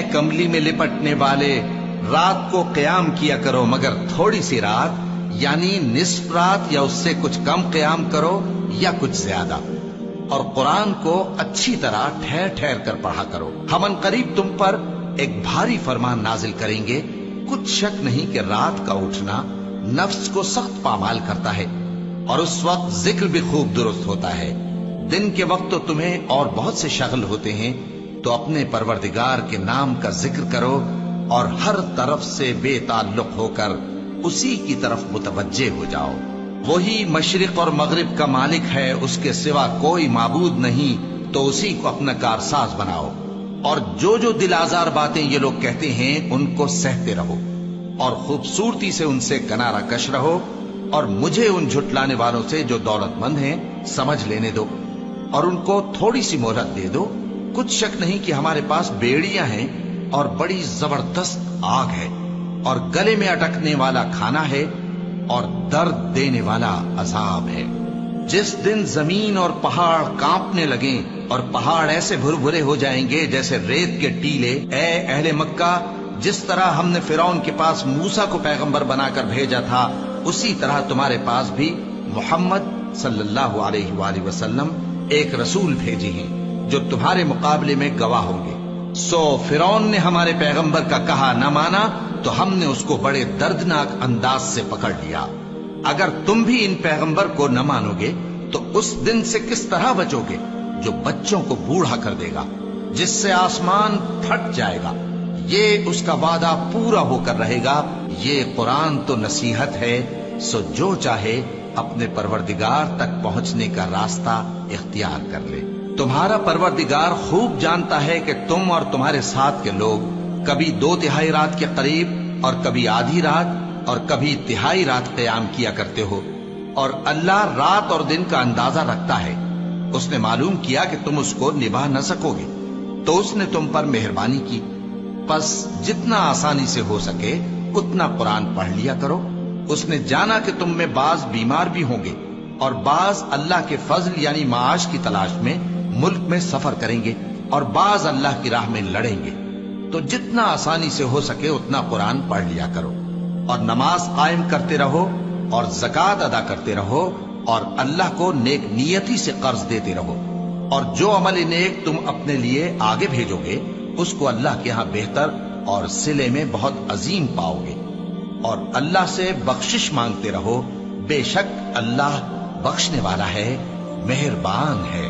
اے کملی میں لپٹنے والے، رات کو قیام کیا کرو مگر تھوڑی سی رات، یعنی نصف رات یا اس سے کچھ کم قیام کرو یا کچھ زیادہ، اور قرآن کو اچھی طرح ٹھہر ٹھہر کر پڑھا کرو۔ ہم ان قریب تم پر ایک بھاری فرمان نازل کریں گے، کچھ شک نہیں کہ رات کا اٹھنا نفس کو سخت پامال کرتا ہے، اور اس وقت ذکر بھی خوب درست ہوتا ہے۔ دن کے وقت تو تمہیں اور بہت سے شغل ہوتے ہیں، تو اپنے پروردگار کے نام کا ذکر کرو اور ہر طرف سے بے تعلق ہو کر اسی کی طرف متوجہ ہو جاؤ۔ وہی مشرق اور مغرب کا مالک ہے، اس کے سوا کوئی معبود نہیں، تو اسی کو اپنا کارساز بناؤ۔ اور جو دل آزار باتیں یہ لوگ کہتے ہیں ان کو سہتے رہو، اور خوبصورتی سے ان سے کنارہ کش رہو، اور مجھے ان جھٹلانے والوں سے جو دولت مند ہیں سمجھ لینے دو، اور ان کو تھوڑی سی مہلت دے دو۔ کچھ شک نہیں کہ ہمارے پاس بیڑیاں ہیں اور بڑی زبردست آگ ہے، اور گلے میں اٹکنے والا کھانا ہے، اور درد دینے والا عذاب ہے۔ جس دن زمین اور پہاڑ کانپنے لگیں اور پہاڑ ایسے بھربھرے ہو جائیں گے جیسے ریت کے ٹیلے، اے اہل مکہ، جس طرح ہم نے فرعون کے پاس موسیٰ کو پیغمبر بنا کر بھیجا تھا، اسی طرح تمہارے پاس بھی محمد صلی اللہ علیہ وآلہ وسلم ایک رسول بھیجے ہیں جو تمہارے مقابلے میں گواہ ہوں گے۔ سو فرعون نے ہمارے پیغمبر کا کہا نہ مانا تو ہم نے اس کو بڑے دردناک انداز سے پکڑ لیا۔ اگر تم بھی ان پیغمبر کو نہ مانو گے تو اس دن سے کس طرح بچو گے جو بچوں کو بوڑھا کر دے گا، جس سے آسمان پھٹ جائے گا۔ یہ اس کا وعدہ پورا ہو کر رہے گا۔ یہ قرآن تو نصیحت ہے، سو جو چاہے اپنے پروردگار تک پہنچنے کا راستہ اختیار کر لے۔ تمہارا پروردگار خوب جانتا ہے کہ تم اور تمہارے ساتھ کے لوگ کبھی 2/3 رات کے قریب اور کبھی آدھی رات اور کبھی تہائی رات قیام کیا کرتے ہو، اور اللہ رات اور دن کا اندازہ رکھتا ہے۔ اس نے معلوم کیا کہ تم اس کو نبھا نہ سکو گے، تو اس نے تم پر مہربانی کی، پس جتنا آسانی سے ہو سکے اتنا قرآن پڑھ لیا کرو۔ اس نے جانا کہ تم میں بعض بیمار بھی ہوں گے، اور بعض اللہ کے فضل یعنی معاش کی تلاش میں ملک میں سفر کریں گے، اور بعض اللہ کی راہ میں لڑیں گے، تو جتنا آسانی سے ہو سکے اتنا قرآن پڑھ لیا کرو، اور نماز قائم کرتے رہو، اور زکوٰۃ ادا کرتے رہو، اور اللہ کو نیک نیتی سے قرض دیتے رہو، اور جو عمل نیک تم اپنے لیے آگے بھیجو گے اس کو اللہ کے ہاں بہتر اور صلے میں بہت عظیم پاؤ گے، اور اللہ سے بخشش مانگتے رہو، بے شک اللہ بخشنے والا ہے، مہربان ہے۔